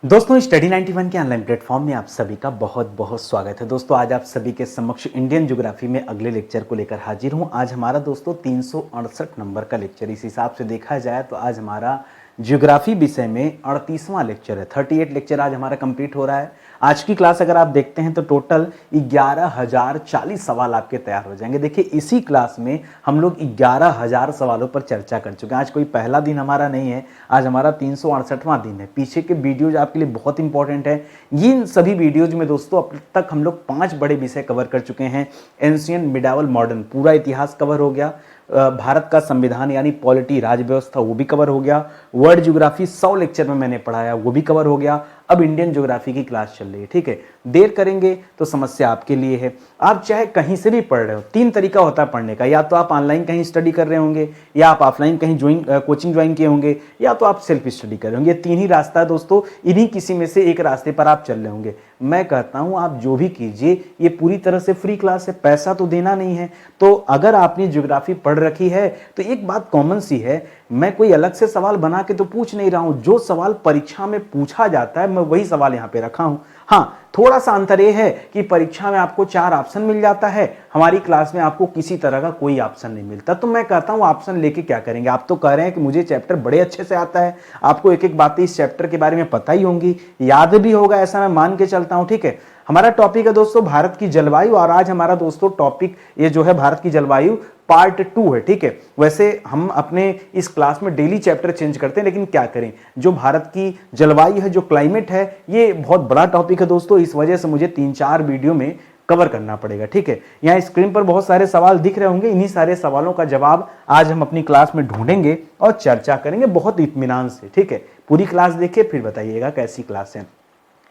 दोस्तों स्टडी 91 के online platform में आप सभी का बहुत बहुत स्वागत है। दोस्तों आज आप सभी के समक्ष इंडियन ज्योग्राफी में अगले लेक्चर को लेकर हाजिर हूं। आज हमारा दोस्तों 368 नंबर का लेक्चर, इस हिसाब से देखा जाए तो आज हमारा ज्योग्राफी विषय में 38वां लेक्चर है। 38 लेक्चर आज हमारा कंप्लीट हो रहा है। आज की क्लास अगर आप देखते हैं तो टोटल 11,040 सवाल आपके तैयार हो जाएंगे। देखिए इसी क्लास में हम लोग 11,000 सवालों पर चर्चा कर चुके हैं। आज कोई पहला दिन हमारा नहीं है, आज हमारा 368वां दिन है। पीछे के वीडियोज आपके लिए बहुत इंपॉर्टेंट है। इन सभी वीडियोज में दोस्तों अब तक हम लोग 5 बड़े विषय कवर कर चुके हैं। एंशिएंट, मिडावल, मॉडर्न, पूरा इतिहास कवर हो गया। भारत का संविधान यानी पॉलिटी, राज व्यवस्था, वो भी कवर हो गया। वर्ल्ड ज्योग्राफी 100 लेक्चर में मैंने पढ़ाया, वो भी कवर हो गया। अब इंडियन ज्योग्राफी की क्लास चल रही है। ठीक है, देर करेंगे तो समस्या आपके लिए है। आप चाहे कहीं से भी पढ़ रहे हो, 3 तरीका होता है पढ़ने का। या तो आप ऑनलाइन कहीं स्टडी कर रहे होंगे, या आप ऑफलाइन कहीं कोचिंग ज्वाइन किए होंगे, या तो आप सेल्फ स्टडी कर रहे होंगे। 3 ही रास्ता है दोस्तों, इन्हीं किसी में से एक रास्ते पर आप चल रहे होंगे। मैं कहता हूं आप जो भी कीजिए, ये पूरी तरह से फ्री क्लास है, पैसा तो देना नहीं है। तो अगर आपने ज्योग्राफी पढ़ रखी है तो एक बात कॉमन सी है, मैं कोई अलग से सवाल बना के तो पूछ नहीं रहा हूं। जो सवाल परीक्षा में पूछा जाता है मैं वही सवाल यहां पे रखा हूं। हाँ, थोड़ा सा अंतर यह है कि परीक्षा में आपको 4 ऑप्शन मिल जाता है, हमारी क्लास में आपको किसी तरह का कोई ऑप्शन नहीं मिलता। तो मैं कहता हूं ऑप्शन लेके क्या करेंगे। आप तो कह रहे हैं कि मुझे चैप्टर बड़े अच्छे से आता है, आपको एक एक बातें इस चैप्टर के बारे में पता ही होंगी, याद भी होगा, ऐसा मैं मान के चलता हूं। ठीक है, हमारा टॉपिक है दोस्तों भारत की जलवायु, और आज हमारा दोस्तों टॉपिक ये जो है भारत की जलवायु पार्ट 2 है। ठीक है, वैसे हम अपने इस क्लास में डेली चैप्टर चेंज करते हैं, लेकिन क्या करें, जो भारत की जलवायु है, जो क्लाइमेट है, ये बहुत बड़ा टॉपिक है दोस्तों। इस वजह से मुझे 3-4 वीडियो में कवर करना पड़ेगा। ठीक है, यहाँ स्क्रीन पर बहुत सारे सवाल दिख रहे होंगे, इन्हीं सारे सवालों का जवाब आज हम अपनी क्लास में ढूंढेंगे और चर्चा करेंगे बहुत इत्मीनान से। ठीक है, पूरी क्लास देखिए फिर बताइएगा कैसी क्लास है।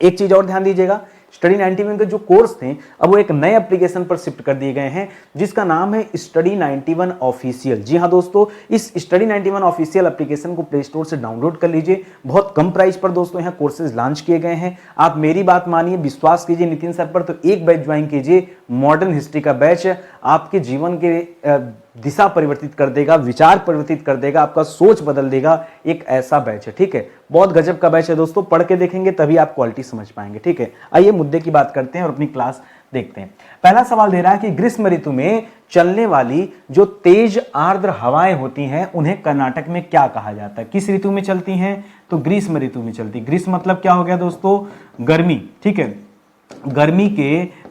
एक चीज और ध्यान दीजिएगा, स्टडी 91 के जो कोर्स थे अब वो एक नए एप्लीकेशन पर शिफ्ट कर दिए गए हैं, जिसका नाम है स्टडी 91 ऑफिशियल। जी हाँ दोस्तों, इस स्टडी 91 ऑफिशियल एप्लीकेशन को प्ले स्टोर से डाउनलोड कर लीजिए। बहुत कम प्राइस पर दोस्तों यहाँ कोर्सेज लॉन्च किए गए हैं। आप मेरी बात मानिए, विश्वास कीजिए नितिन सर पर, तो एक बैच ज्वाइन कीजिए। मॉडर्न हिस्ट्री का बैच आपके जीवन के दिशा परिवर्तित कर देगा, विचार परिवर्तित कर देगा, आपका सोच बदल देगा। एक ऐसा बैच है। ठीक है, बहुत गजब का बैच है दोस्तों, पढ़ के देखेंगे तभी आप क्वालिटी समझ पाएंगे। ठीक है, आइए मुद्दे की बात करते हैं और अपनी क्लास देखते हैं। पहला सवाल दे रहा है कि ग्रीष्म ऋतु में चलने वाली जो तेज आर्द्र हवाएं होती हैं उन्हें कर्नाटक में क्या कहा जाता है। किस ऋतु में चलती हैं? तो ग्रीष्म ऋतु में चलती। ग्रीष्म मतलब क्या हो गया दोस्तों? गर्मी। ठीक है,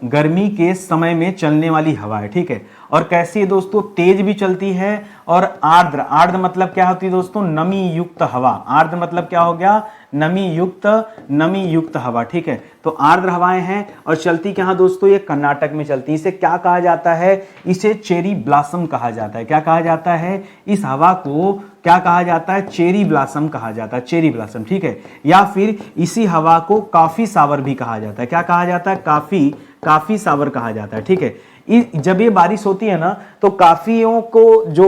गर्मी के समय में चलने वाली हवाएं। ठीक है, और कैसी है दोस्तों? तेज भी चलती है। और आर्द्र, आर्द्र मतलब क्या होती है दोस्तों? नमी युक्त हवा। आर्द्र मतलब क्या हो गया? नमी युक्त हवा। ठीक है, तो आर्द्र हवाएं हैं और चलती कहां दोस्तों? ये कर्नाटक में चलती है। इसे क्या कहा जाता है? इसे चेरी ब्लॉसम कहा जाता है। क्या कहा जाता है? इस हवा को क्या कहा जाता है? चेरी ब्लॉसम कहा जाता है, चेरी ब्लॉसम। ठीक है, या फिर इसी हवा को काफी सावर भी कहा जाता है। क्या कहा जाता है? काफी सावर कहा जाता है। ठीक है, जब ये बारिश होती है ना तो काफियों को जो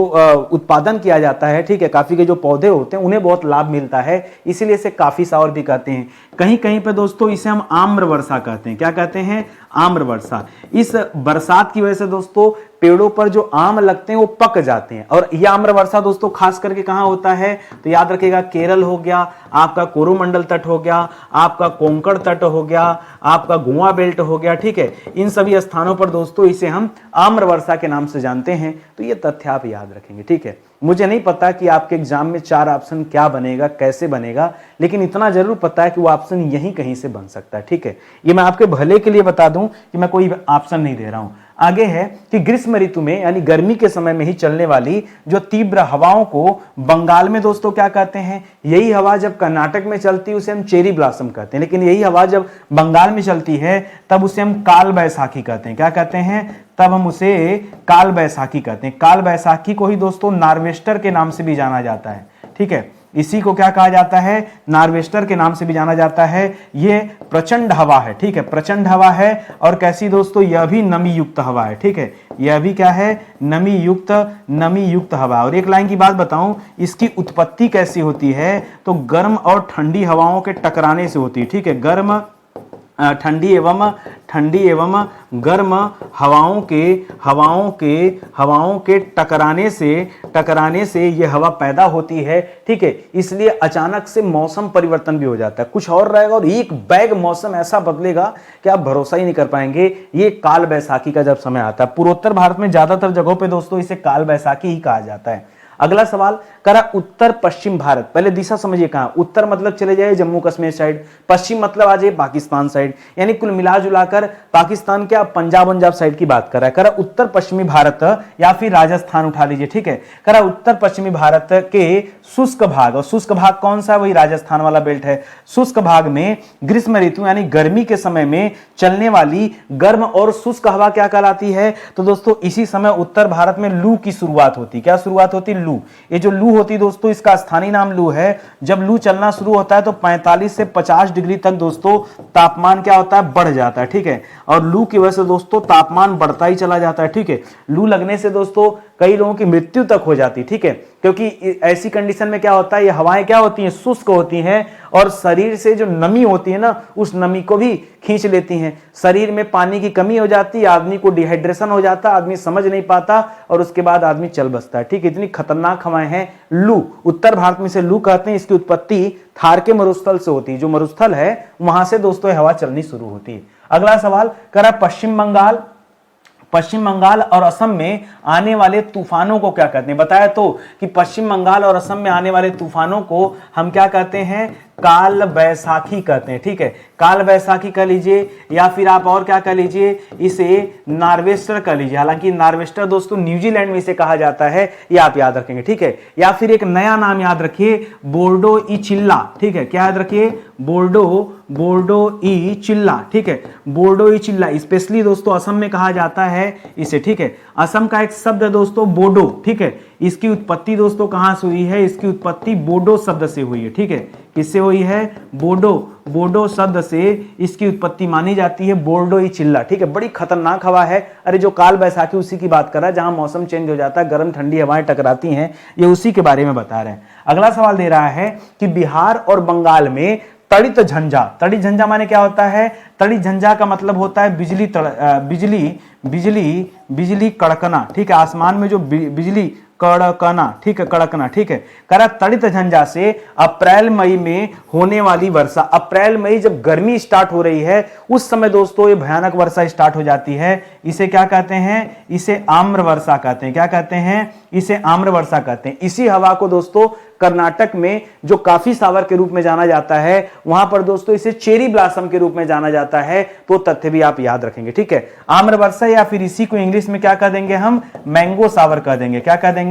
उत्पादन किया जाता है, ठीक है, काफी के जो पौधे होते हैं उन्हें बहुत लाभ मिलता है, इसीलिए इसे काफी सावर भी कहते हैं। कहीं कहीं पे दोस्तों इसे हम आम्र वर्षा कहते हैं। क्या कहते हैं? आम्र वर्षा। इस बरसात की वजह से दोस्तों पेड़ों पर जो आम लगते हैं वो पक जाते हैं। और यह आम्र वर्षा दोस्तों खास करके कहां होता है? तो याद रखिएगा, केरल हो गया, आपका कोरोमंडल तट हो गया, आपका कोंकण तट हो गया, आपका गोवा बेल्ट हो गया। ठीक है, इन सभी स्थानों पर दोस्तों इसे हम आम्र वर्षा के नाम से जानते हैं। तो ये तथ्य आप याद रखेंगे। ठीक है, मुझे नहीं पता कि आपके एग्जाम में 4 ऑप्शन क्या बनेगा, कैसे बनेगा, लेकिन इतना जरूर पता है कि वो ऑप्शन यहीं कहीं से बन सकता है। ठीक है, ये मैं आपके भले के लिए बता दूं कि मैं कोई ऑप्शन नहीं दे रहा हूं। आगे है कि ग्रीष्म ऋतु में यानी गर्मी के समय में ही चलने वाली जो तीव्र हवाओं को बंगाल में दोस्तों क्या कहते हैं? यही हवा जब कर्नाटक में चलती है उसे हम चेरी ब्लॉसम कहते हैं, लेकिन यही हवा जब बंगाल में चलती है तब उसे हम काल बैसाखी कहते हैं। क्या कहते हैं? तब हम उसे काल बैसाखी कहते हैं। काल बैसाखी को ही दोस्तों नार्वेस्टर के नाम से भी जाना जाता है। ठीक है, इसी को क्या कहा जाता है? नार्वेस्टर के नाम से भी जाना जाता है। ये प्रचंड हवा है। ठीक है, प्रचंड हवा है। और कैसी दोस्तों? यह भी नमी युक्त हवा है। ठीक है, यह भी क्या है? नमी युक्त हवा। और एक लाइन की बात बताऊं, इसकी उत्पत्ति कैसी होती है? तो गर्म और ठंडी हवाओं के टकराने से होती है। ठीक है, गर्म ठंडी एवं गर्म हवाओं के टकराने से ये हवा पैदा होती है, ठीक है। इसलिए अचानक से मौसम परिवर्तन भी हो जाता है, कुछ और रहेगा और एक बैग मौसम ऐसा बदलेगा कि आप भरोसा ही नहीं कर पाएंगे। ये काल बैसाखी का जब समय आता है, पूर्वोत्तर भारत में ज्यादातर जगहों पे दोस्तों इसे काल बैसाखी ही कहा जाता है। अगला सवाल करा उत्तर पश्चिम भारत, पहले दिशा समझिए कहां, उत्तर मतलब चले जाए जम्मू कश्मीर साइड, पश्चिम मतलब आ जाए पाकिस्तान साइड, यानी कुल मिला जुलाकर पाकिस्तान क्या पंजाब साइड की बात कर रहा है। करा उत्तर पश्चिमी भारत या फिर राजस्थान उठा लीजिए, ठीक है। करा उत्तर पश्चिमी भारत के शुष्क भाग, और शुष्क भाग कौन सा है, वही राजस्थान वाला बेल्ट है। शुष्क भाग में ग्रीष्म ऋतु यानी गर्मी के समय में चलने वाली गर्म और शुष्क हवा क्या कहलाती है, तो दोस्तों इसी समय उत्तर भारत में लू की शुरुआत होती, क्या शुरुआत होती, लू। ये जो लू होती दोस्तों इसका स्थानीय नाम लू है। जब लू चलना शुरू होता है तो 45 से 50 डिग्री तक दोस्तों तापमान क्या होता है, बढ़ जाता है, ठीक है। और लू की वजह से दोस्तों तापमान बढ़ता ही चला जाता है, ठीक है। लू लगने से दोस्तों कई लोगों की मृत्यु तक हो जाती, ठीक है, क्योंकि ऐसी कंडीशन में क्या होता है, ये हवाएं क्या होती हैं, शुष्क होती हैं और शरीर से जो नमी होती है ना उस नमी को भी खींच लेती हैं। शरीर में पानी की कमी हो जाती है, आदमी को डिहाइड्रेशन हो जाता है, आदमी समझ नहीं पाता और उसके बाद आदमी चल बसता है, ठीक है। इतनी खतरनाक हवाएं हैं लू। उत्तर भारत में इसे लू कहते हैं। इसकी उत्पत्ति थार के मरुस्थल से होती है, जो मरुस्थल है वहां से दोस्तों हवा चलनी शुरू होती है। अगला सवाल करा पश्चिम बंगाल और असम में आने वाले तूफानों को क्या कहते हैं। बताया तो कि पश्चिम बंगाल और असम में आने वाले तूफानों को हम क्या कहते हैं, काल बैसाखी कहते हैं, ठीक है। काल बैसाखी कह लीजिए या फिर आप और क्या कह लीजिए, इसे नार्वेस्टर कह लीजिए। हालांकि नार्वेस्टर दोस्तों न्यूजीलैंड में इसे कहा जाता है, ये आप याद रखेंगे, ठीक है। या फिर एक नया नाम याद रखिए, बोर्डो ई चिल्ला, ठीक है। क्या याद रखिए, बोर्डो ई चिल्ला, ठीक है। बोर्डो ई चिल्ला स्पेशली दोस्तों असम में कहा जाता है इसे, ठीक है। असम का एक शब्द है दोस्तों बोडो, ठीक है। इसकी उत्पत्ति दोस्तों कहां से हुई है, इसकी उत्पत्ति बोडो शब्द से हुई है, ठीक है। किससे हुई है, बोडो शब्द से इसकी उत्पत्ति मानी जाती है, बोर्डो ई चिल्ला, ठीक है। बड़ी खतरनाक हवा है। अरे जो काल बैसाखी उसी की बात कर रहा है, जहां मौसम चेंज हो जाता है, गर्म ठंडी हवाएं टकराती हैं, ये उसी के बारे में बता रहे हैं। अगला सवाल दे रहा है कि बिहार और बंगाल में तड़ित झंझा माने क्या होता है, तड़ित झंझा का मतलब होता है बिजली कड़कना, ठीक है। आसमान में जो बिजली कड़कना, ठीक है, कड़कना, ठीक है। करा तड़ित झंझा से अप्रैल मई में होने वाली वर्षा, अप्रैल मई जब गर्मी स्टार्ट हो रही है उस समय दोस्तों ये भयानक वर्षा स्टार्ट हो जाती है। इसे क्या कहते हैं, इसे आम्र वर्षा कहते हैं। क्या कहते हैं, इसे आम्र वर्षा कहते हैं। इसी हवा को दोस्तों कर्नाटक में जो काफी सावर के रूप में जाना जाता है, वहां पर दोस्तों इसे चेरी ब्लॉसम के रूप में जाना जाता है, तो तथ्य भी आप याद रखेंगे, ठीक है। आम्र वर्षा या फिर इसी को इंग्लिश में क्या कह देंगे हम, मैंगो सावर कह देंगे। क्या कह देंगे,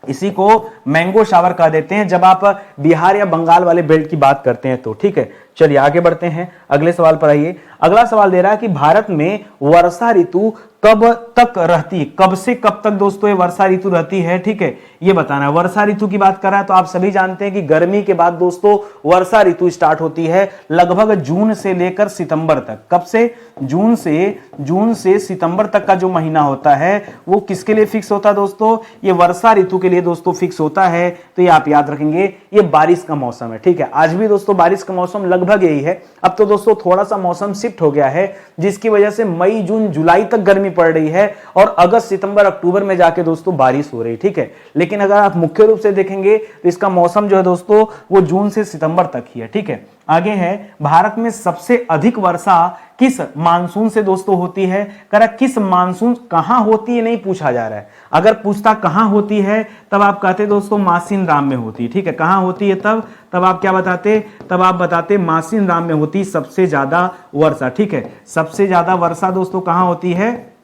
इसी को मैंगो शावर कह देते हैं जब आप बिहार या बंगाल वाले बेल्ट की बात करते हैं तो, ठीक है। चलिए आगे बढ़ते हैं, अगले सवाल पर आइए। अगला सवाल दे रहा है कि भारत में वर्षा ऋतु कब तक रहती है, कब से कब तक दोस्तों ये वर्षा ऋतु रहती है, ठीक है, ये बताना है। वर्षा ऋतु की बात कर रहा है तो आप सभी जानते हैं कि गर्मी के बाद दोस्तों वर्षा ऋतु स्टार्ट होती है लगभग जून से लेकर सितंबर तक। कब से, जून से सितंबर तक का जो महीना होता है वो किसके लिए फिक्स होता है दोस्तों, ये वर्षा ऋतु के लिए दोस्तों फिक्स होता है। तो ये आप याद रखेंगे, ये बारिश का मौसम है, ठीक है। आज भी दोस्तों बारिश का मौसम लगभग यही है। अब तो दोस्तों थोड़ा सा मौसम शिफ्ट हो गया है, जिसकी वजह से मई जून जुलाई तक गर्मी पड़ रही है और अगस्त सितंबर अक्टूबर में जाके दोस्तों बारिश हो रही, ठीक है। लेकिन अगर आप मुख्य रूप से देखेंगे तो इसका मौसम जो है दोस्तों वो जून से सितंबर तक ही है, ठीक है। आगे है, भारत में सबसे अधिक वर्षा किस मानसून से दोस्तों होती है। करा किस मानसून, कहां होती है नहीं पूछा जा रहा है। अगर पूछता कहां होती है तब आप कहते दोस्तों मासिन राम में होती है, ठीक है। कहां होती है तब आप क्या बताते, तब आप बताते मासिन राम में होती सबसे ज्यादा वर्षा, ठीक है। सबसे ज्यादा वर्षा दोस्तों कहां होती है,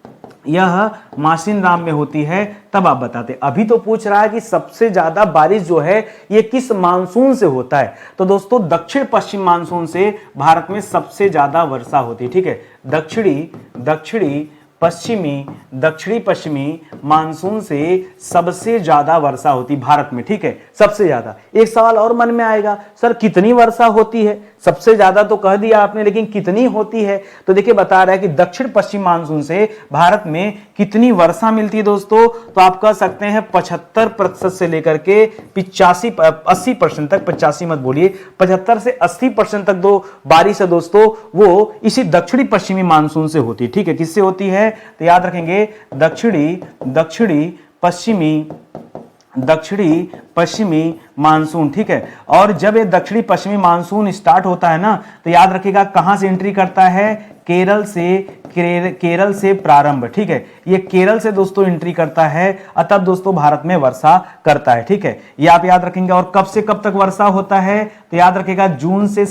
यह मासिन राम में होती है, तब आप बताते। अभी तो पूछ रहा है कि सबसे ज्यादा बारिश जो है ये किस मानसून से होता है, तो दोस्तों दक्षिण पश्चिम मानसून से भारत में सबसे ज्यादा वर्षा होती है, ठीक है। दक्षिणी पश्चिमी मानसून से सबसे ज्यादा वर्षा होती भारत में, ठीक है, सबसे ज्यादा। एक सवाल और मन में आएगा, सर कितनी वर्षा होती है, सबसे ज्यादा तो कह दिया आपने, लेकिन कितनी होती है? तो देखिए बता रहा है कि दक्षिण पश्चिम मानसून से भारत में कितनी वर्षा मिलती है दोस्तों, तो आप कह सकते हैं 75% से लेकर के 80% तक, 85 मत बोलिए, 75 से 80% तक दो बारिश है दोस्तों वो इसी दक्षिणी पश्चिमी मानसून से होती है। ठीक है, किससे होती है? तो याद रखेंगे दक्षिणी पश्चिमी मानसून। ठीक है, और जब ये दक्षिणी पश्चिमी मानसून स्टार्ट होता है ना, तो याद रखिएगा कहां से एंट्री करता है? केरल से प्रारंभ। ठीक है, ये केरल से दोस्तों एंट्री करता है, तब दोस्तों भारत में वर्षा करता है। ठीक है, ये आप याद रखेंगे। और कब से कब तक वर्षा होता है? तो याद रखिएगा जून से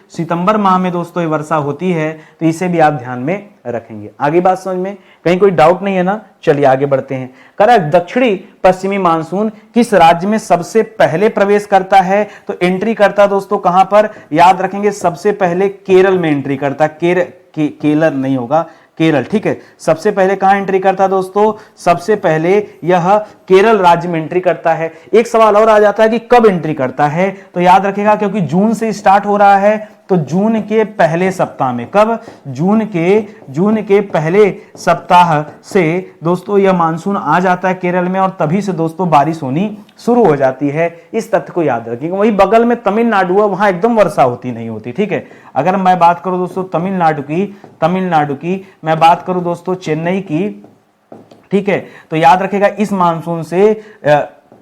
सितंबर माह में दोस्तों ये वर्षा होती है, तो इसे भी आप ध्यान में रखेंगे। आगे बात समझ में कहीं कोई डाउट नहीं है ना? चलिए आगे बढ़ते हैं। करेक्ट, दक्षिणी पश्चिमी मानसून किस राज्य में सबसे पहले प्रवेश करता है? तो एंट्री करता है दोस्तों कहां पर? याद रखेंगे सबसे पहले केरल में एंट्री करता है। केरल नहीं होगा, केरल। ठीक है, सबसे पहले कहां एंट्री करता है दोस्तों? सबसे पहले यह केरल राज्य में एंट्री करता है। एक सवाल और आ जाता है कि कब एंट्री करता है, तो याद रखेगा क्योंकि जून से स्टार्ट हो रहा है, तो जून के पहले सप्ताह में। कब? जून के पहले सप्ताह से दोस्तों यह मानसून आ जाता है केरल में, और तभी से दोस्तों बारिश होनी शुरू हो जाती है। इस तथ्य को याद रखिएगा। वही बगल में तमिलनाडु है, वहां एकदम वर्षा होती नहीं होती। ठीक है, अगर मैं बात करूं दोस्तों तमिलनाडु की मैं बात करूं दोस्तों चेन्नई की, ठीक है, तो याद रखेगा इस मानसून से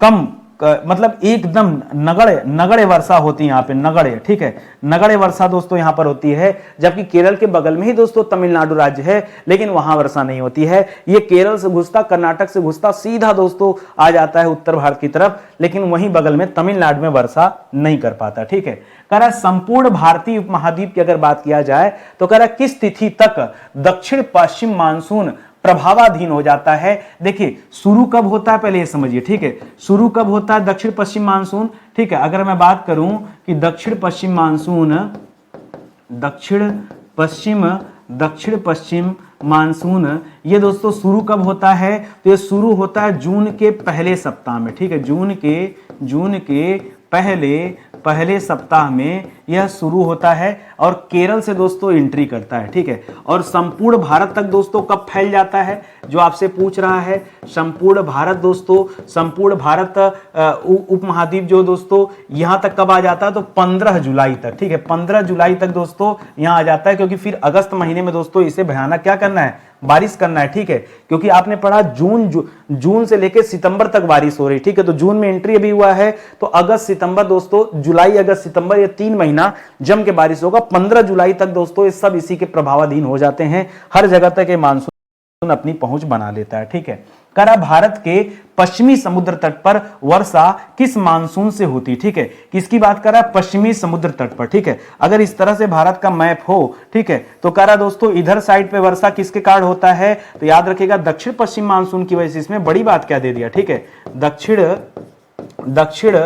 कम मतलब एकदम नगड़े वर्षा होती है यहाँ पे, नगड़े। ठीक है, नगड़े वर्षा दोस्तों यहाँ पर होती है, जबकि केरल के बगल में ही दोस्तों तमिलनाडु राज्य है, लेकिन वहां वर्षा नहीं होती है। ये केरल से घुसता, कर्नाटक से घुसता सीधा दोस्तों आ जाता है उत्तर भारत की तरफ, लेकिन वहीं बगल में तमिलनाडु में वर्षा नहीं कर पाता। ठीक है, कह रहा संपूर्ण भारतीय उपमहाद्वीप की अगर बात किया जाए तो कह रहा किस तिथि तक दक्षिण पश्चिम मानसून प्रभावाधीन हो जाता है? देखिए शुरू कब होता है पहले ये समझिए। ठीक है, शुरू कब होता है दक्षिण पश्चिम मानसून? ठीक है, अगर मैं बात करूं कि दक्षिण पश्चिम मानसून ये दोस्तों शुरू कब होता है? तो ये शुरू होता है जून के पहले सप्ताह में। ठीक है, जून के पहले सप्ताह में यह शुरू होता है और केरल से दोस्तों एंट्री करता है। ठीक है, और संपूर्ण भारत तक दोस्तों कब फैल जाता है? जो आपसे पूछ रहा है, संपूर्ण भारत उपमहाद्वीप जो दोस्तों यहां तक कब आ जाता है? तो 15 जुलाई तक। ठीक है, 15 जुलाई तक दोस्तों यहां आ जाता है, क्योंकि फिर अगस्त महीने में दोस्तों इसे भयानक क्या करना है? बारिश करना है। ठीक है, क्योंकि आपने पढ़ा जून से लेकर सितंबर तक बारिश हो रही। ठीक है, तो जून में एंट्री अभी हुआ है, तो अगस्त सितंबर दोस्तों, जुलाई अगस्त सितंबर ये 3 महीना जम के बारिश होगा। 15 जुलाई तक दोस्तों ये सब इसी के प्रभावाधीन हो जाते हैं। हर जगह तक ये मानसून अपनी पहुंच बना लेता है। ठीक है, कह रहा भारत के पश्चिमी समुद्र तट पर वर्षा किस मानसून से होती? ठीक है, किसकी बात कर रहा है? पश्चिमी समुद्र तट पर। ठीक है, अगर इस तरह से भारत का मैप हो, ठीक है, तो कह रहा दोस्तों इधर साइड पे वर्षा किसके कारण होता है? तो याद रखिएगा दक्षिण पश्चिम मानसून की वजह से। इसमें बड़ी बात क्या दे दिया? ठीक है, दक्षिण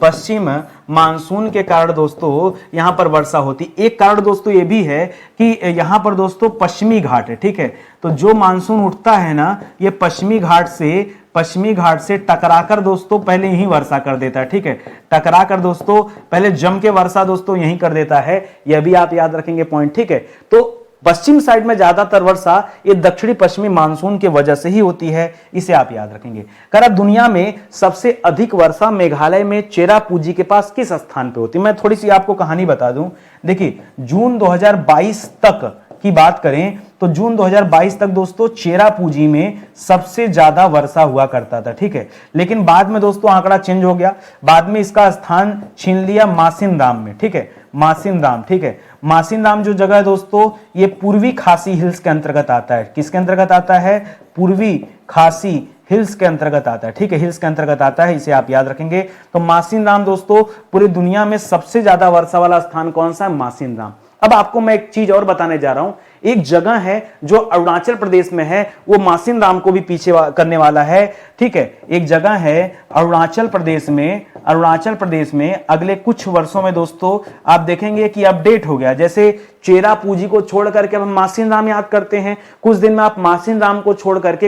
पश्चिम मानसून के कारण दोस्तों यहां पर वर्षा होती। एक कारण दोस्तों ये भी है कि यहां पर दोस्तों पश्चिमी घाट है। ठीक है, तो जो मानसून उठता है ना, ये पश्चिमी घाट से टकराकर दोस्तों पहले यही वर्षा कर देता है। ठीक है, टकराकर दोस्तों पहले जम के वर्षा दोस्तों यही कर देता है। यह भी आप याद रखेंगे पॉइंट। ठीक है, तो पश्चिम साइड में ज्यादातर वर्षा ये दक्षिणी पश्चिमी मानसून की वजह से ही होती है, इसे आप याद रखेंगे। करा दुनिया में सबसे अधिक वर्षा मेघालय में चेरापूंजी के पास किस स्थान पे होती है? मैं थोड़ी सी आपको कहानी बता दूं। देखिए जून 2022 तक की बात करें तो जून 2022 तक दोस्तों चेरापूंजी में सबसे ज्यादा वर्षा हुआ करता था। ठीक है, लेकिन बाद में दोस्तों आंकड़ा चेंज हो गया, बाद में इसका स्थान छीन लिया मासिनराम में। ठीक है, मासिनराम। ठीक है, मासिनराम जो जगह है दोस्तों ये पूर्वी खासी हिल्स के अंतर्गत आता है। किसके अंतर्गत आता है? पूर्वी खासी हिल्स के अंतर्गत आता है। ठीक है, हिल्स के अंतर्गत आता है, इसे आप याद रखेंगे। तो मासिनराम दोस्तों पूरी दुनिया में सबसे ज्यादा वर्षा वाला स्थान कौन सा है? मासिनराम। अब आपको मैं एक चीज और बताने जा रहा हूं। एक जगह है जो अरुणाचल प्रदेश में है, वो मासिनराम को भी पीछे करने वाला है। ठीक है, एक जगह है अरुणाचल प्रदेश में अगले कुछ वर्षों में दोस्तों आप देखेंगे कि अपडेट हो गया। जैसे चेरापूंजी को छोड़ करके अब हम मासिनराम याद करते हैं, कुछ दिन में आप मासिनराम को छोड़ करके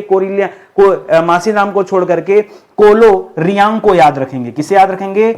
मासिनराम को छोड़ करके कोलो रियांग को याद रखेंगे। किसे याद रखेंगे?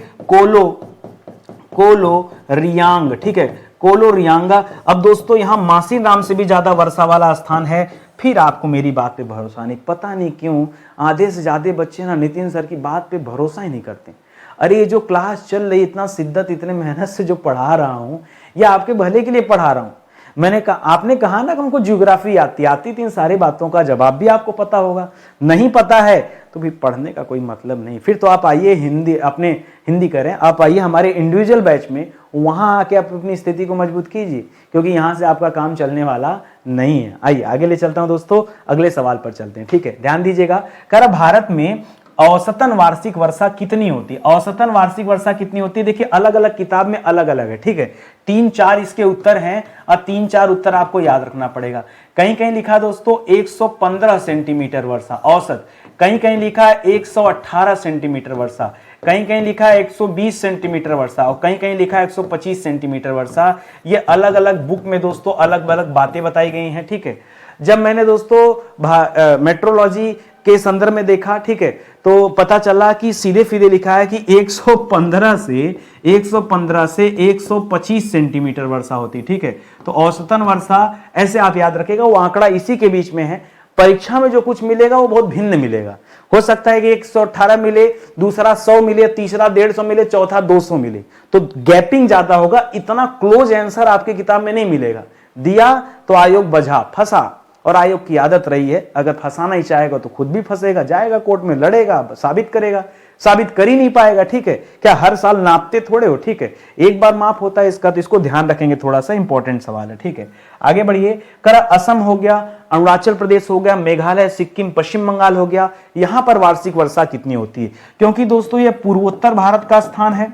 कोलोरियांग, ठीक है, कोलोरियांगा। अब दोस्तों यहाँ मासीराम से भी ज्यादा वर्षा वाला स्थान है। फिर आपको मेरी बात पे भरोसा नहीं, पता नहीं क्यों आधे से ज्यादा बच्चे ना नितिन सर की बात पे भरोसा ही नहीं करते। अरे ये जो क्लास चल रही, इतना शिद्दत इतने मेहनत से जो पढ़ा रहा हूं, या आपके भले के लिए पढ़ा रहा हूं। मैंने कहा, आपने कहा ना कि हमको ज्योग्राफी आती थी, इन सारी बातों का जवाब भी आपको पता होगा। नहीं पता है तो फिर पढ़ने का कोई मतलब नहीं। फिर तो आप आइए हिंदी करें, आप आइए हमारे इंडिविजुअल बैच में, वहां आके आप अपनी स्थिति को मजबूत कीजिए, क्योंकि यहां से आपका काम चलने वाला नहीं है। आइए आगे ले चलता हूं दोस्तों, अगले सवाल पर चलते हैं, ठीक है, ध्यान दीजिएगा। कह भारत में औसतन वार्षिक वर्षा कितनी होती है? औसतन वार्षिक वर्षा कितनी होती है? देखिए अलग अलग किताब में अलग अलग है, ठीक है। 3-4 इसके उत्तर हैं और 3-4 उत्तर आपको याद रखना पड़ेगा। कहीं कहीं लिखा दोस्तों 115 सेंटीमीटर वर्षा औसत, कहीं कहीं लिखा है 118 सेंटीमीटर वर्षा, कहीं कहीं लिखा है 120 सेंटीमीटर वर्षा और कहीं कहीं लिखा है 125 सेंटीमीटर वर्षा। ये अलग अलग बुक में दोस्तों अलग अलग बातें बताई गई हैं, ठीक है। जब मैंने दोस्तों मेट्रोलॉजी के संदर्भ में देखा, ठीक है, तो पता चला कि सीधे सीधे लिखा है कि 115 से 125 सेंटीमीटर वर्षा होती, ठीक है। तो औसतन वर्षा ऐसे आप याद रखेगा, वो आंकड़ा इसी के बीच में है। परीक्षा में जो कुछ मिलेगा वो बहुत भिन्न मिलेगा। हो सकता है कि 118 मिले, दूसरा 100 मिले, तीसरा 150 मिले, चौथा 200 मिले, तो गैपिंग ज्यादा होगा। इतना क्लोज आंसर आपकी किताब में नहीं मिलेगा। दिया तो आयोग बझा, फंसा, और आयोग की आदत रही है, अगर फंसाना ही चाहेगा तो खुद भी फंसेगा, जाएगा कोर्ट में, लड़ेगा, साबित करेगा, साबित कर ही नहीं पाएगा, ठीक है। क्या हर साल नापते थोड़े हो, ठीक है, एक बार माप होता है इसका, तो इसको ध्यान रखेंगे, थोड़ा सा इंपॉर्टेंट सवाल है, ठीक है। आगे बढ़िए। कर असम हो गया, अरुणाचल प्रदेश हो गया, मेघालय, सिक्किम, पश्चिम बंगाल हो गया, यहां पर वार्षिक वर्षा कितनी होती है? क्योंकि दोस्तों यह पूर्वोत्तर भारत का स्थान है,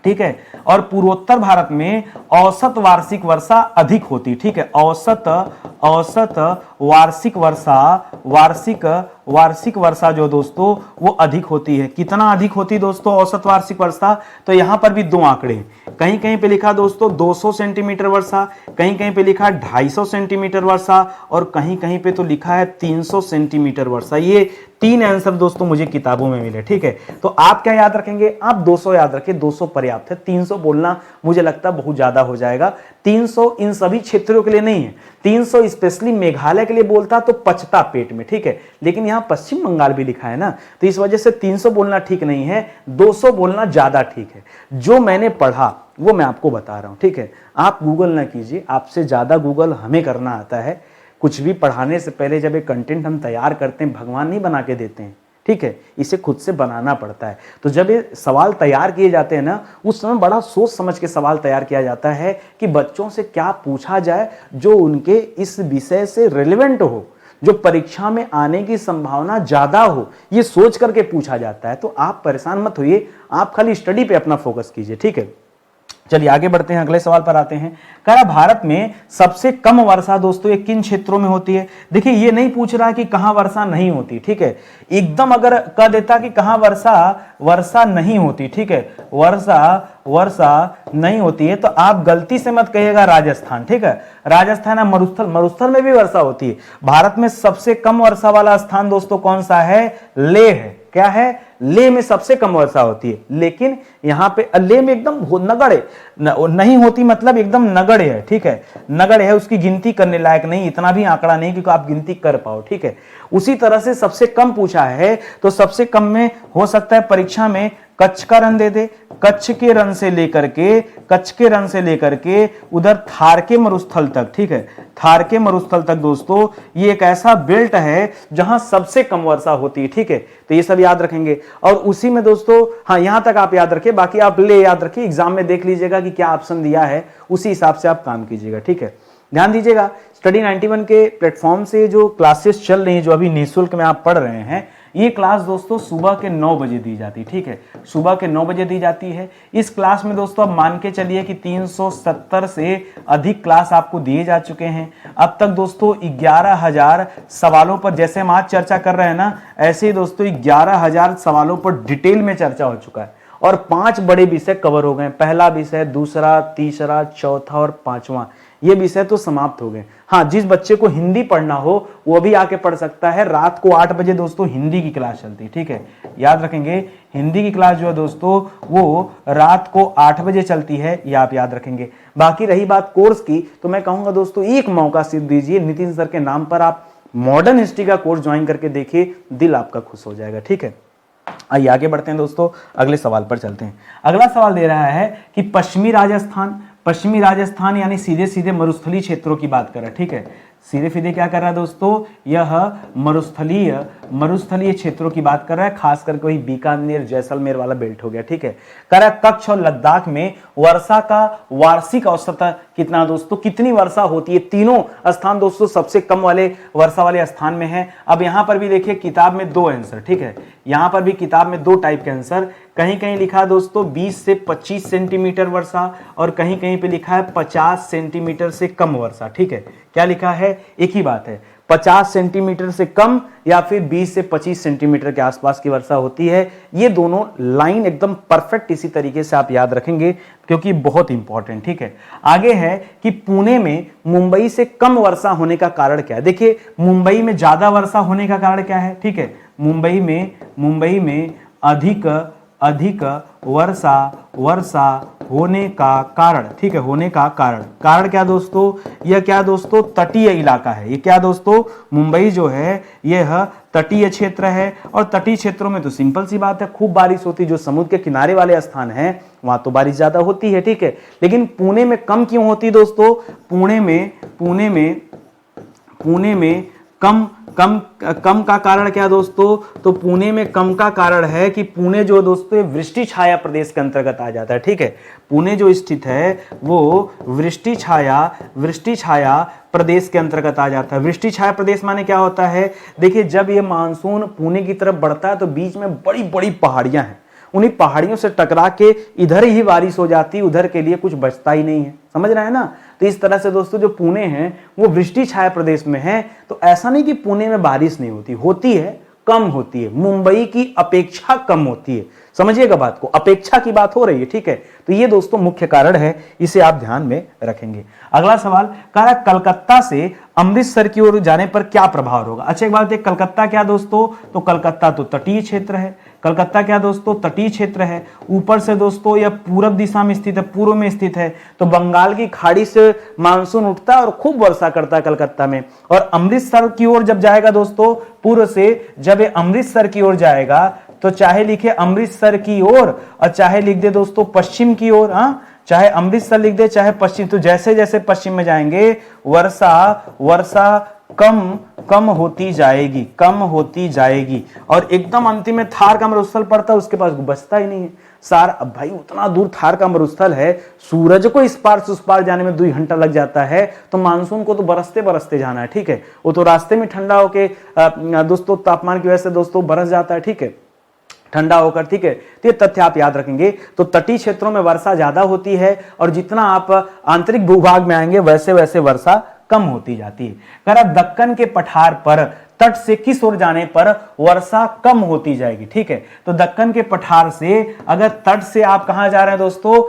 ठीक है, और पूर्वोत्तर भारत में औसत वार्षिक वर्षा अधिक होती, ठीक है। औसत वार्षिक वर्षा जो दोस्तों वो अधिक होती है। कितना अधिक होती है दोस्तों औसत वार्षिक वर्षा? तो यहां पर भी दो आंकड़े हैं। कहीं कहीं पे लिखा दोस्तों 200 सेंटीमीटर वर्षा, कहीं कहीं पे लिखा 250 सेंटीमीटर वर्षा और कहीं कहीं पे तो लिखा है 300 सेंटीमीटर वर्षा। ये 3 आंसर दोस्तों मुझे किताबों में मिले, ठीक है। तो आप क्या याद रखेंगे? आप 200 याद रखें, 200 पर्याप्त है। 300 बोलना मुझे लगता है बहुत ज्यादा हो जाएगा। 300 इन सभी क्षेत्रों के लिए नहीं है, 300 स्पेशली मेघालय के लिए बोलता तो पचता पेट में, ठीक है। लेकिन यहां पश्चिम बंगाल भी लिखा है ना, तो इस वजह से 300 बोलना ठीक नहीं है, 200 बोलना ज्यादा ठीक है। जो मैंने पढ़ा वो मैं आपको बता रहा हूं, ठीक है। आप गूगल ना कीजिए, आपसे ज्यादा गूगल हमें करना आता है। कुछ भी पढ़ाने से पहले जब एक कंटेंट हम तैयार करते हैं, भगवान नहीं बना के देते हैं, ठीक है, इसे खुद से बनाना पड़ता है। तो जब ये सवाल तैयार किए जाते हैं ना, उस समय बड़ा सोच समझ के सवाल तैयार किया जाता है कि बच्चों से क्या पूछा जाए जो उनके इस विषय से रिलेवेंट हो, जो परीक्षा में आने की संभावना ज्यादा हो, ये सोच करके पूछा जाता है। तो आप परेशान मत होइए, आप खाली स्टडी पे अपना फोकस कीजिए, ठीक है। चलिए आगे बढ़ते हैं, अगले सवाल पर आते हैं। कह रहा भारत में सबसे कम वर्षा दोस्तों ये किन क्षेत्रों में होती है? देखिए ये नहीं पूछ रहा है कि कहां वर्षा नहीं होती, ठीक है। एकदम अगर कह देता कि कहां वर्षा नहीं होती, ठीक है, वर्षा नहीं होती है, तो आप गलती से मत कहिएगा राजस्थान, ठीक है। राजस्थान या मरुस्थल में भी वर्षा होती है। भारत में सबसे कम वर्षा वाला स्थान दोस्तों कौन सा है? लेह है। क्या है? लेह में सबसे कम वर्षा होती है। लेकिन यहां पे लेह में एकदम नगण्य नहीं होती, मतलब एकदम नगण्य है, ठीक है, नगण्य है, उसकी गिनती करने लायक नहीं, इतना भी आंकड़ा नहीं क्योंकि आप गिनती कर पाओ, ठीक है। उसी तरह से सबसे कम पूछा है, तो सबसे कम में हो सकता है परीक्षा में कच्छ का रन दे दे, कच्छ के रन से लेकर के उधर थार के मरुस्थल तक, ठीक है, थार के मरुस्थल तक दोस्तों ये एक ऐसा बेल्ट है जहां सबसे कम वर्षा होती है, ठीक है। तो ये सब याद रखेंगे और उसी में दोस्तों, हाँ यहां तक आप याद रखें, बाकी आप ले याद रखिए, एग्जाम में देख लीजिएगा कि क्या ऑप्शन दिया है, उसी हिसाब से आप काम कीजिएगा, ठीक है। ध्यान दीजिएगा, स्टडी 91 के प्लेटफॉर्म से जो क्लासेस चल रही हैं, जो अभी निःशुल्क में आप पढ़ रहे हैं, ये क्लास दोस्तों सुबह के 9 बजे दी जाती है, ठीक है, सुबह के 9 बजे दी जाती है। इस क्लास में दोस्तों आप मान के चलिए कि 370 से अधिक क्लास आपको दिए जा चुके हैं। अब तक दोस्तों 11,000 सवालों पर, जैसे हम आज चर्चा कर रहे हैं ना, ऐसे ही दोस्तों 11,000 सवालों पर डिटेल में चर्चा हो चुका है और 5 बड़े विषय कवर हो गए। पहला विषय, दूसरा, तीसरा, चौथा और 5वां, ये विषय तो समाप्त हो गए। हाँ, जिस बच्चे को हिंदी पढ़ना हो वो भी आके पढ़ सकता है। रात को 8 बजे दोस्तों हिंदी की क्लास चलती है, ठीक है, याद रखेंगे। हिंदी की क्लास जो है दोस्तों वो रात को 8 बजे चलती है, ये आप याद रखेंगे। बाकी रही बात कोर्स की, तो मैं कहूंगा दोस्तों एक मौका सिर्फ दीजिए, नितिन सर के नाम पर आप मॉडर्न हिस्ट्री का कोर्स ज्वाइन करके देखिए, दिल आपका खुश हो जाएगा, ठीक है। आइए आगे बढ़ते हैं दोस्तों, अगले सवाल पर चलते हैं। अगला सवाल दे रहा है कि पश्चिमी राजस्थान यानी सीधे सीधे मरुस्थलीय क्षेत्रों की बात कर रहा है, ठीक है। सीधे सीधे क्या कर रहा है दोस्तों, यह मरुस्थलीय क्षेत्रों की बात कर रहा है, खासकर वही बीकानेर जैसलमेर वाला बेल्ट हो गया, ठीक है। कह रहा है कच्छ और लद्दाख में वर्षा का वार्षिक औसत कितना दोस्तों, कितनी वर्षा होती है। तीनों स्थान दोस्तों सबसे कम वाले वर्षा वाले स्थान में है। अब यहां पर भी देखिए किताब में 2 आंसर, ठीक है, यहां पर भी किताब में 2 टाइप के आंसर, कहीं कहीं लिखा है दोस्तों 20 से 25 सेंटीमीटर वर्षा और कहीं कहीं पे लिखा है 50 सेंटीमीटर से कम वर्षा, ठीक है। क्या लिखा है, एक ही बात है, 50 सेंटीमीटर से कम या फिर 20 से 25 सेंटीमीटर के आसपास की वर्षा होती है। ये दोनों लाइन एकदम परफेक्ट इसी तरीके से आप याद रखेंगे क्योंकि बहुत इंपॉर्टेंट, ठीक है। आगे है कि पुणे में मुंबई से कम वर्षा होने का कारण क्या है। देखिए मुंबई में ज्यादा वर्षा होने का कारण क्या है, ठीक है। मुंबई में अधिक वर्षा होने का कारण, ठीक है, होने का कारण क्या दोस्तों, यह क्या दोस्तों तटीय इलाका है। ये क्या दोस्तों, मुंबई जो है यह तटीय क्षेत्र है और तटीय क्षेत्रों में तो सिंपल सी बात है खूब बारिश होती है। जो समुद्र के किनारे वाले स्थान हैं वहां तो बारिश ज्यादा होती है, ठीक है। लेकिन पुणे में कम क्यों होती दोस्तों, पुणे में कम का कारण क्या दोस्तों, तो पुणे में कम का कारण है कि पुणे जो दोस्तों वृष्टि छाया प्रदेश के अंतर्गत आ जाता है, ठीक है। पुणे जो स्थित है वो वृष्टि छाया प्रदेश के अंतर्गत आ जाता है। वृष्टि छाया प्रदेश माने क्या होता है, देखिए जब ये मानसून पुणे की तरफ बढ़ता है तो बीच में बड़ी बड़ी पहाड़ियां हैं, उन्हीं पहाड़ियों से टकरा के इधर ही बारिश हो जाती है, उधर के लिए कुछ बचता ही नहीं है, समझ रहे हैं ना। तो इस तरह से दोस्तों जो पुणे है वो वृष्टि छाया प्रदेश में है। तो ऐसा नहीं कि पुणे में बारिश नहीं होती है, कम होती है, मुंबई की अपेक्षा कम होती है, समझिएगा बात को, अपेक्षा की बात हो रही है, ठीक है। तो ये दोस्तों मुख्य कारण है, इसे आप ध्यान में रखेंगे। अगला सवाल कह रहा है कलकत्ता से अमृतसर की ओर जाने पर क्या प्रभाव होगा। अच्छा एक बात है, कलकत्ता क्या दोस्तों, तो कलकत्ता तो तटीय क्षेत्र है, कलकत्ता क्या दोस्तों तटीय क्षेत्र है। ऊपर से दोस्तों यह पूरब दिशा में स्थित है, पूर्व में स्थित है, तो बंगाल की खाड़ी से मानसून उठता है और खूब वर्षा करता है कलकत्ता में। और अमृतसर की ओर जब जाएगा दोस्तों, पूर्व से जब ये अमृतसर की ओर जाएगा तो चाहे लिखे अमृतसर की ओर और चाहे लिख दे दोस्तों पश्चिम की ओर, चाहे अमृतसर लिख दे चाहे पश्चिम, तो जैसे जैसे पश्चिम में जाएंगे वर्षा कम होती जाएगी और एकदम अंतिम में थार का मरुस्थल पड़ता है, उसके पास बचता ही नहीं है सार। अब भाई उतना दूर थार का मरुस्थल है, सूरज को इस पार से उस पार जाने में 2 घंटा लग जाता है, तो मानसून को तो बरसते जाना है, ठीक है। वो तो रास्ते में ठंडा होके दोस्तों तापमान की वजह से दोस्तों बरस जाता है, ठीक है, ठंडा होकर, ठीक है। तो ये तथ्य आप याद रखेंगे। तो तटीय क्षेत्रों में वर्षा ज्यादा होती है और जितना आप आंतरिक भूभाग में आएंगे वैसे वैसे वर्षा कम होती जाती है। कह रहा दक्कन के पठार पर तट से किस ओर जाने पर वर्षा कम होती जाएगी, ठीक है। तो दक्कन के पठार से अगर तट से आप कहां जा रहे हैं दोस्तों,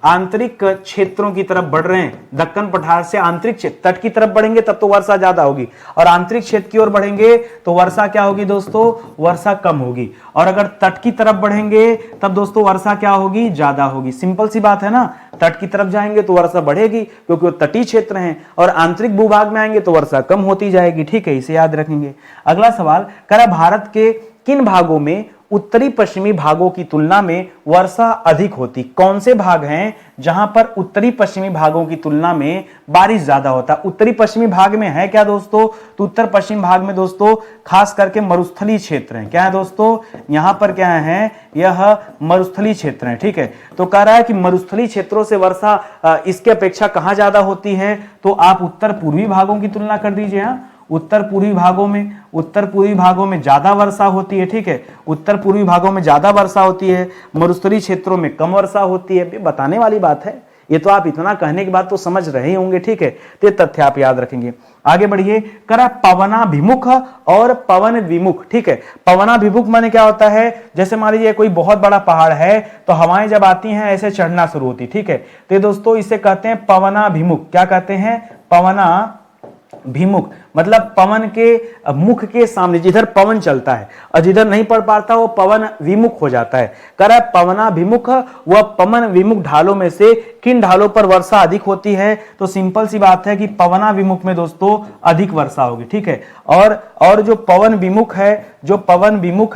आंतरिक क्षेत्रों की तरफ बढ़ रहे हैं, दक्कन पठार से आंतरिक क्षेत्र तट की तरफ बढ़ेंगे तब तो वर्षा ज्यादा होगी, और आंतरिक क्षेत्र की ओर बढ़ेंगे तो वर्षा क्या होगी दोस्तों, वर्षा कम होगी। और अगर तट की तरफ बढ़ेंगे तब दोस्तों वर्षा क्या होगी, ज्यादा होगी। सिंपल सी बात है ना, तट की तरफ जाएंगे तो वर्षा बढ़ेगी क्योंकि वो तटीय क्षेत्र हैं, और आंतरिक भूभाग में आएंगे तो वर्षा कम होती जाएगी, ठीक है, इसे याद रखेंगे। अगला सवाल कह रहा भारत के किन भागों में उत्तरी पश्चिमी भागों की तुलना में वर्षा अधिक होती। कौन से भाग हैं जहां पर उत्तरी पश्चिमी भागों की तुलना में बारिश ज्यादा होता है। उत्तरी पश्चिमी भाग में है क्या दोस्तों, तो उत्तर पश्चिम भाग में दोस्तों खास करके मरुस्थलीय क्षेत्र हैं। क्या है दोस्तों, यहां पर क्या है, यह मरुस्थलीय क्षेत्र है, ठीक है। तो कह रहा है कि मरुस्थलीय क्षेत्रों से वर्षा इसके अपेक्षा कहां ज्यादा होती है, तो आप उत्तर पूर्वी भागों की तुलना कर दीजिए। उत्तर पूर्वी भागों में ज्यादा वर्षा होती है, ठीक है, उत्तर पूर्वी भागों में ज्यादा वर्षा होती है, मरुस्थलीय क्षेत्रों में कम वर्षा होती है। बताने वाली बात है, ये तो आप इतना कहने के बाद तो समझ रहे ही होंगे, ठीक है। तो ये तथ्य आप याद रखेंगे। आगे बढ़िए, करा पवनाभिमुख और पवन विमुख, ठीक है। पवनाभिमुख माने क्या होता है, जैसे मान लीजिए कोई बहुत बड़ा पहाड़ है तो हवाएं जब आती हैं ऐसे चढ़ना शुरू होती, ठीक है। तो ये दोस्तों इसे कहते हैं पवनाभिमुख। क्या कहते हैं? पवनाभिमुख, मतलब पवन के मुख के सामने जिधर पवन चलता है और जिधर नहीं पड़ पाता वो पवन विमुख हो जाता है। कह रहा है पवनाभिमुख व पवन विमुख ढालों में से किन ढालों पर वर्षा अधिक होती है? तो सिंपल सी बात है कि पवनाभिमुख में दोस्तों अधिक वर्षा होगी, ठीक है। और जो पवन विमुख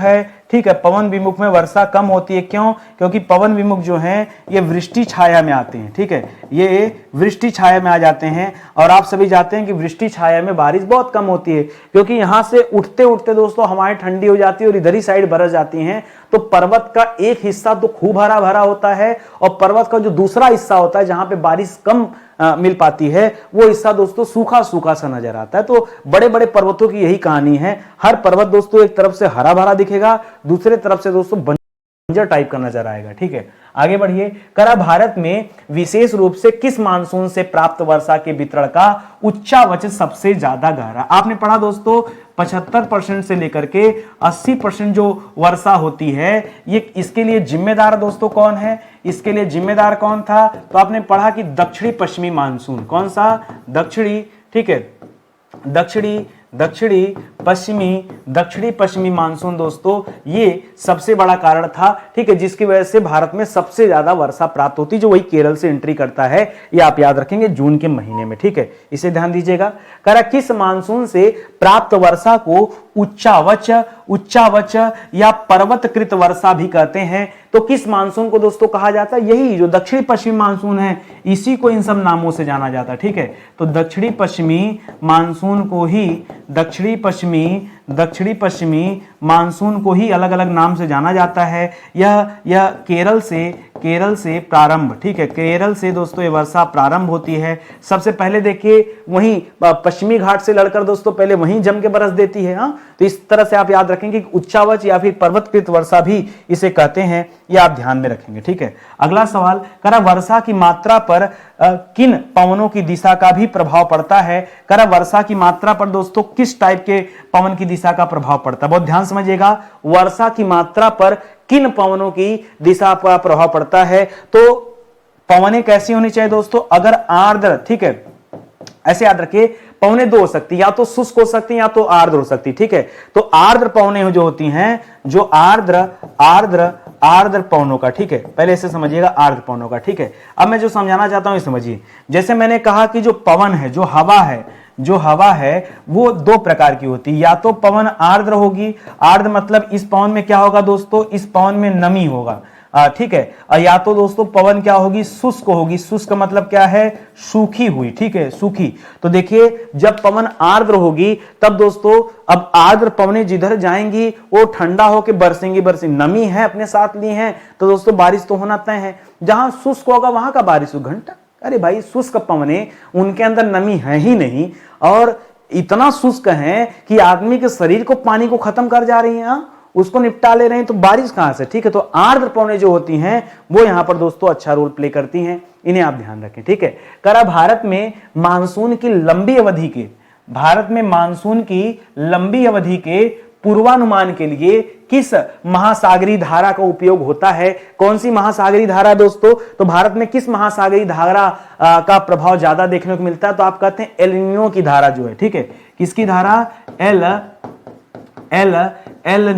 है, ठीक है, पवन विमुख में वर्षा कम होती है। क्यों? क्योंकि पवन विमुख जो हैं ये वृष्टि छाया में आते हैं, ठीक है। ये वृष्टि छाया में आ जाते हैं और आप सभी जानते हैं कि वृष्टि छाया में बारिश बहुत कम होती है, क्योंकि यहां से उठते उठते दोस्तों हवाएं ठंडी हो जाती है और इधर ही साइड बरस जाती हैं। तो पर्वत का एक हिस्सा तो खूब हरा भरा होता है और पर्वत का जो दूसरा हिस्सा होता है जहां पे बारिश कम मिल पाती है वो हिस्सा दोस्तों सूखा सूखा सा नजर आता है। तो बड़े बड़े पर्वतों की यही कहानी है। हर पर्वत दोस्तों एक तरफ से हरा भरा दिखेगा, दूसरे तरफ से दोस्तों बंजर टाइप का नजर आएगा, ठीक है। आगे बढ़िए, करा भारत में विशेष रूप से किस मानसून से प्राप्त वर्षा के वितरण का उच्चावच सबसे ज्यादा गहरा? आपने पढ़ा दोस्तों 75% से लेकर के 80% जो वर्षा होती है ये इसके लिए जिम्मेदार दोस्तों कौन है? इसके लिए जिम्मेदार कौन था? तो आपने पढ़ा कि दक्षिणी पश्चिमी मानसून। कौन सा? दक्षिणी, ठीक है, दक्षिणी पश्चिमी मानसून दोस्तों ये सबसे बड़ा कारण था, ठीक है, जिसकी वजह से भारत में सबसे ज्यादा वर्षा प्राप्त होती, जो वही केरल से एंट्री करता है। ये आप याद रखेंगे जून के महीने में, ठीक है, इसे ध्यान दीजिएगा। कह रहा किस मानसून से प्राप्त वर्षा को उच्चावच या पर्वतकृत वर्षा भी कहते हैं? तो किस मानसून को दोस्तों कहा जाता है? यही जो दक्षिणी पश्चिमी मानसून है इसी को इन सब नामों से जाना जाता है, ठीक है। तो दक्षिणी पश्चिमी मानसून को ही दक्षिणी पश्चिमी मानसून को ही अलग अलग नाम से जाना जाता है। यह केरल से प्रारंभ, ठीक है, केरल से दोस्तों ये वर्षा प्रारंभ होती है। सबसे पहले देखिए वहीं पश्चिमी घाट से लड़कर दोस्तों पहले वहीं जम के बरस देती है। तो इस तरह से आप याद रखेंगे कि उच्चावच या फिर पर्वतकृत वर्षा भी इसे कहते हैं, ये आप ध्यान में रखेंगे, ठीक है। अगला सवाल, करा वर्षा की मात्रा पर किन पवनों की दिशा का भी प्रभाव पड़ता है? करा वर्षा की मात्रा पर दोस्तों किस टाइप के पवन की दिशा का प्रभाव पड़ता है? बहुत ध्यान समझिएगा, वर्षा की मात्रा पर किन पवनों की दिशा का प्रभाव पड़ता है? तो पवनें कैसी होनी चाहिए दोस्तों? अगर आर्द्र, ठीक है, ऐसे याद रखिए, पवनें दो हो सकती, या तो शुष्क हो सकती या तो आर्द्र हो सकती, ठीक है। तो आर्द्र पवनें जो होती हैं, जो आर्द्र पवनों का, ठीक है, पहले इसे समझिएगा, आर्द्र पवनों का, ठीक है। अब मैं जो समझाना चाहता हूं समझिए। जैसे मैंने कहा कि जो पवन है, जो हवा है वो दो प्रकार की होती है। या तो पवन आर्द्र होगी, आर्द्र मतलब इस पवन में क्या होगा दोस्तों? इस पवन में नमी होगा, ठीक है। और या तो दोस्तों पवन क्या होगी? शुष्क होगी। शुष्क मतलब क्या है? सूखी हुई, ठीक है, सूखी। तो देखिए जब पवन आर्द्र होगी तब दोस्तों अब आर्द्र पवनें जिधर जाएंगी वो ठंडा होकर बरसेंगी। नमी है अपने साथ ली है तो दोस्तों बारिश तो होना तय है। जहां शुष्क होगा वहां का बारिश घंटा, अरे भाई शुष्क पवनें, उनके अंदर नमी है ही नहीं और इतना शुष्क है कि आदमी के शरीर को पानी को खत्म कर जा रही है, उसको निपटा ले रहे हैं, तो बारिश कहां से? ठीक है, तो आर्द्र पवनें जो होती हैं वो यहां पर दोस्तों अच्छा रोल प्ले करती हैं, इन्हें आप ध्यान रखें, ठीक है। करा भारत में मानसून की लंबी अवधि के पूर्वानुमान के लिए किस महासागरीय धारा का उपयोग होता है? कौन सी महासागरीय धारा दोस्तों? तो भारत में किस महासागरीय धारा का प्रभाव ज्यादा देखने को मिलता है? तो आप कहते हैं एल नीनो की धारा जो है, ठीक है। किसकी धारा? एल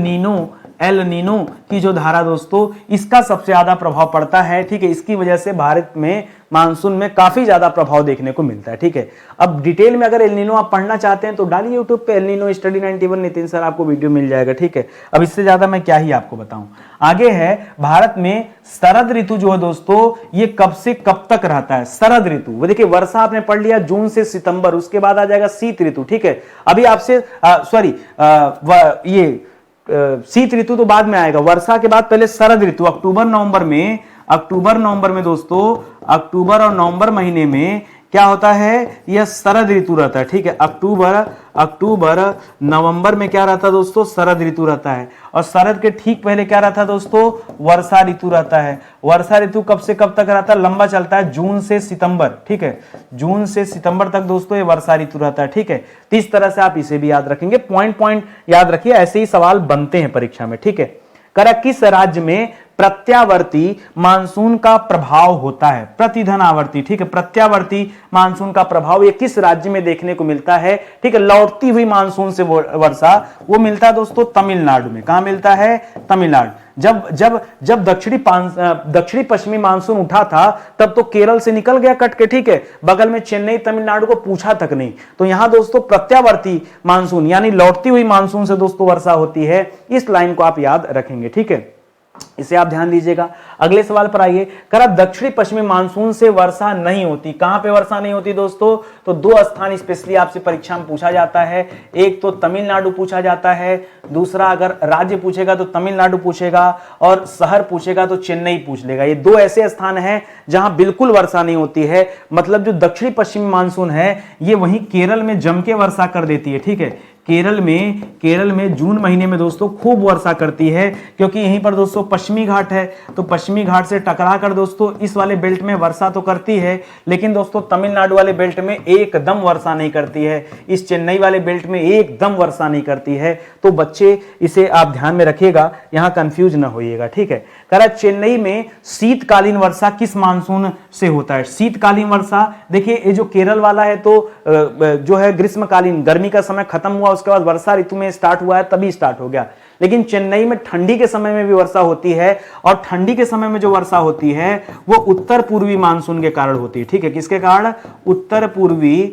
नीनो की जो धारा दोस्तों, इसका सबसे ज्यादा प्रभाव पड़ता है, ठीक है। इसकी वजह से भारत में मानसून में काफी ज्यादा प्रभाव देखने को मिलता है, ठीक है। अब डिटेल में अगर एल नीनो आप पढ़ना चाहते हैं तो डालिए यूट्यूब पे El Nino study 91 Nitin sir, आपको वीडियो मिल जाएगा, ठीक है। अब इससे ज्यादा मैं क्या ही आपको बताऊं। आगे है भारत में शरद ऋतु जो है दोस्तों, ये कब से कब तक रहता है? शरद ऋतु, वो देखिए वर्षा आपने पढ़ लिया जून से सितंबर, उसके बाद आ जाएगा शीत ऋतु, ठीक है। अभी आपसे शीत ऋतु तो बाद में आएगा, वर्षा के बाद पहले शरद ऋतु अक्टूबर नवंबर में दोस्तों, अक्टूबर और नवंबर महीने में क्या होता है, यह शरद ऋतु रहता है। ठीक है, अक्टूबर नवंबर में क्या रहता है दोस्तों, शरद ऋतु रहता है। और शरद के ठीक पहले क्या रहता है दोस्तों, वर्षा ऋतु रहता है। वर्षा ऋतु कब से कब तक रहता है, लंबा चलता है, जून से सितंबर। ठीक है, जून से सितंबर तक दोस्तों ये वर्षा ऋतु रहता है। ठीक है, तो इस तरह से आप इसे भी याद रखेंगे, पॉइंट पॉइंट याद रखिए, ऐसे ही सवाल बनते हैं परीक्षा में। ठीक है, करा किस राज्य में प्रत्यावर्ती मानसून का प्रभाव होता है, प्रतिधन आवर्ती। ठीक है, प्रत्यावर्ती मानसून का प्रभाव ये किस राज्य में देखने को मिलता है। ठीक है, लौटती हुई मानसून से वर्षा वो मिलता है दोस्तों तमिलनाडु में। कहां मिलता है, तमिलनाडु। जब जब जब दक्षिणी पश्चिमी मानसून उठा था तब तो केरल से निकल गया कट के। ठीक है, बगल में चेन्नई तमिलनाडु को पूछा तक नहीं। तो यहां दोस्तों प्रत्यावर्ती मानसून यानी लौटती हुई मानसून से दोस्तों वर्षा होती है। इस लाइन को आप याद रखेंगे। ठीक है, इसे आप ध्यान दीजिएगा। अगले सवाल पर आइए, करा दक्षिणी पश्चिमी मानसून से वर्षा नहीं होती। कहां पे वर्षा नहीं होती दोस्तों, तो दो स्थान स्पेशली आपसे परीक्षा में पूछा जाता है। एक तो तमिलनाडु पूछा जाता है, दूसरा अगर राज्य पूछेगा तो तमिलनाडु पूछेगा, और शहर पूछेगा तो चेन्नई पूछ लेगा। ये दो ऐसे स्थान हैं जहां बिल्कुल वर्षा नहीं होती है। मतलब जो दक्षिणी पश्चिमी मानसून है ये वहीं केरल में जम के वर्षा कर देती है। ठीक है, केरल में जून महीने में दोस्तों खूब वर्षा करती है, क्योंकि यहीं पर दोस्तों पश्चिमी घाट है। तो पश्चिमी घाट से टकरा कर दोस्तों इस वाले बेल्ट में वर्षा तो करती है, लेकिन दोस्तों तमिलनाडु वाले बेल्ट में एकदम वर्षा नहीं करती है। इस चेन्नई वाले बेल्ट में एकदम वर्षा नहीं करती है। तो बच्चे इसे आप ध्यान में रखिएगा, यहां कंफ्यूज ना होइएगा। ठीक है, कह रहा चेन्नई में शीतकालीन वर्षा किस मानसून से होता है। शीतकालीन वर्षा देखिए, ये जो केरल वाला है तो जो है ग्रीष्मकालीन, गर्मी का समय खत्म हुआ, उसके बाद वर्षा ऋतु में स्टार्ट हुआ है, तभी स्टार्ट हो गया। लेकिन चेन्नई में ठंडी के समय में भी वर्षा होती है, और ठंडी के समय में जो वर्षा होती है वो उत्तर पूर्वी मानसून के कारण होती है। ठीक है, किसके कारण, उत्तर पूर्वी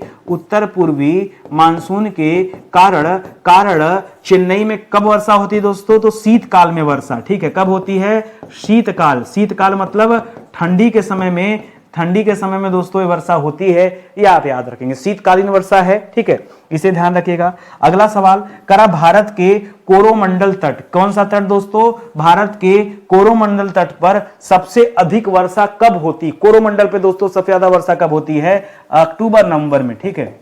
मानसून के कारण चेन्नई में कब वर्षा होती है दोस्तों, तो शीतकाल में वर्षा। ठीक है, कब होती है, शीतकाल मतलब ठंडी के समय में दोस्तों ये वर्षा होती है। ये आप याद रखेंगे, शीतकालीन वर्षा है। ठीक है, इसे ध्यान रखिएगा। अगला सवाल, करा भारत के कोरोमंडल तट, कौन सा तट दोस्तों, भारत के कोरोमंडल तट पर सबसे अधिक वर्षा कब होती। कोरोमंडल पे दोस्तों सबसे ज्यादा वर्षा कब होती है, अक्टूबर नवंबर में। ठीक है,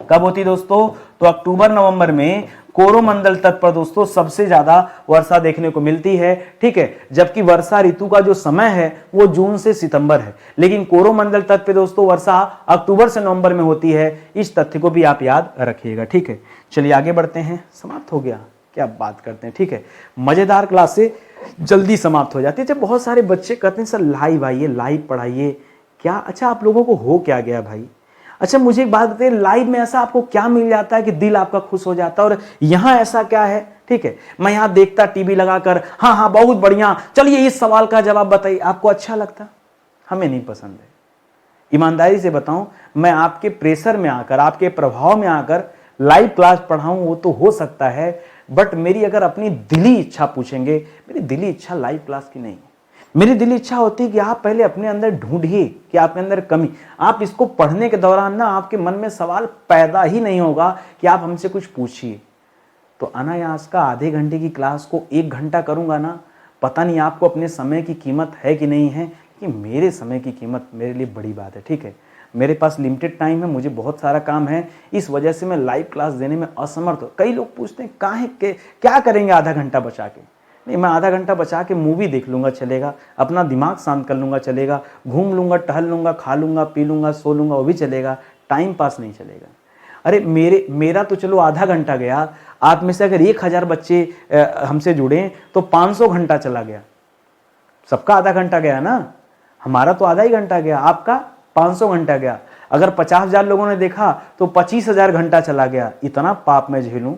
कब होती दोस्तों, तो अक्टूबर नवंबर में कोरोमंडल तट पर दोस्तों सबसे ज्यादा वर्षा देखने को मिलती है। ठीक है, जबकि वर्षा ऋतु का जो समय है वो जून से सितंबर है, लेकिन कोरोमंडल तट पे दोस्तों वर्षा अक्टूबर से नवंबर में होती है। इस तथ्य को भी आप याद रखिएगा। ठीक है, चलिए आगे बढ़ते हैं। समाप्त हो गया, क्या बात करते हैं। ठीक है, मजेदार क्लास से जल्दी समाप्त हो जाती है। जब बहुत सारे बच्चे कहते हैं सर लाइव आइए, लाइव पढ़ाइए, क्या अच्छा आप लोगों को हो क्या गया भाई। अच्छा मुझे एक बात बताइए, लाइव में ऐसा आपको क्या मिल जाता है कि दिल आपका खुश हो जाता है, और यहां ऐसा क्या है। ठीक है, मैं यहां देखता टीवी लगाकर, हाँ बहुत बढ़िया, चलिए इस सवाल का जवाब बताइए, आपको अच्छा लगता। हमें नहीं पसंद है। ईमानदारी से बताऊं, मैं आपके प्रेशर में आकर, आपके प्रभाव में आकर लाइव क्लास पढ़ाऊं वो तो हो सकता है, बट मेरी अगर अपनी दिली इच्छा पूछेंगे, मेरी दिली इच्छा लाइव क्लास की नहीं है। मेरी दिली इच्छा होती है कि आप पहले अपने अंदर ढूंढिए कि आपके अंदर कमी, आप इसको पढ़ने के दौरान ना आपके मन में सवाल पैदा ही नहीं होगा कि आप हमसे कुछ पूछिए। तो अनायास का आधे घंटे की क्लास को 1 घंटा करूंगा ना, पता नहीं आपको अपने समय की कीमत है कि नहीं है, कि मेरे समय की कीमत मेरे लिए बड़ी बात है। ठीक है, मेरे पास लिमिटेड टाइम है, मुझे बहुत सारा काम है, इस वजह से मैं लाइव क्लास देने में असमर्थ हूँ। कई लोग पूछते हैं क्या करेंगे आधा घंटा बचा के। नहीं, मैं आधा घंटा बचा के मूवी देख लूंगा चलेगा, अपना दिमाग शांत कर लूंगा चलेगा, घूम लूंगा, टहल लूंगा, खा लूंगा, पी लूंगा, सो लूंगा, वो भी चलेगा, टाइम पास नहीं चलेगा। अरे मेरा तो चलो आधा घंटा गया, आप में से अगर 1000 बच्चे हमसे जुड़े तो 500 घंटा चला गया। सबका आधा घंटा गया ना, हमारा तो आधा ही घंटा गया, आपका 500 घंटा गया। अगर 50,000 लोगों ने देखा तो 25,000 घंटा चला गया। इतना पाप मैं झेलूं?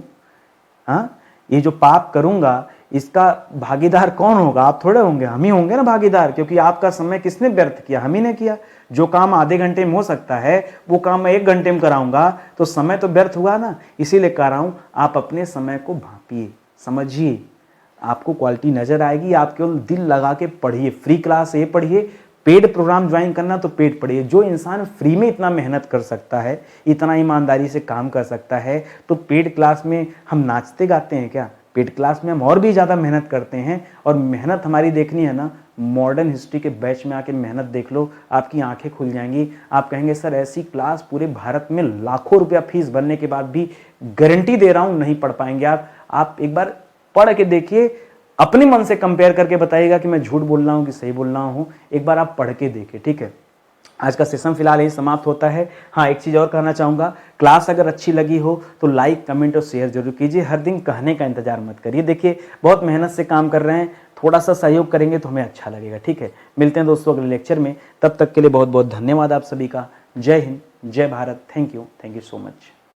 हाँ, ये जो पाप करूंगा इसका भागीदार कौन होगा? आप थोड़े होंगे, हम ही होंगे ना भागीदार, क्योंकि आपका समय किसने व्यर्थ किया? हम ही ने किया। जो काम आधे घंटे में हो सकता है वो काम मैं 1 घंटे में कराऊंगा तो समय तो व्यर्थ हुआ ना। इसीलिए कह रहा हूं, आप अपने समय को भांपिए, समझिए, आपको क्वालिटी नजर आएगी। आप केवल दिल लगा के पढ़िए, फ्री क्लास ये पढ़िए, पेड प्रोग्राम ज्वाइन करना तो पेड पढ़िए। जो इंसान फ्री में इतना मेहनत कर सकता है, इतना ईमानदारी से काम कर सकता है, तो पेड क्लास में हम नाचते गाते हैं क्या? पेड क्लास में हम और भी ज़्यादा मेहनत करते हैं, और मेहनत हमारी देखनी है ना, मॉडर्न हिस्ट्री के बैच में आके मेहनत देख लो, आपकी आंखें खुल जाएंगी। आप कहेंगे सर ऐसी क्लास पूरे भारत में लाखों रुपया फीस भरने के बाद भी गारंटी दे रहा हूं नहीं पढ़ पाएंगे आप एक बार पढ़ के देखिए, अपने मन से कंपेयर करके बताइएगा कि मैं झूठ बोल रहा हूं कि सही बोल रहा हूं। एक बार आप पढ़ के देखिए, ठीक है। आज का सेशन फिलहाल यही समाप्त होता है। हाँ, एक चीज़ और कहना चाहूँगा, क्लास अगर अच्छी लगी हो तो लाइक, कमेंट और शेयर जरूर कीजिए। हर दिन कहने का इंतजार मत करिए। देखिए बहुत मेहनत से काम कर रहे हैं, थोड़ा सा सहयोग करेंगे तो हमें अच्छा लगेगा, ठीक है। मिलते हैं दोस्तों अगले लेक्चर में, तब तक के लिए बहुत बहुत धन्यवाद आप सभी का। जय हिंद, जय Bharat. Thank you so much.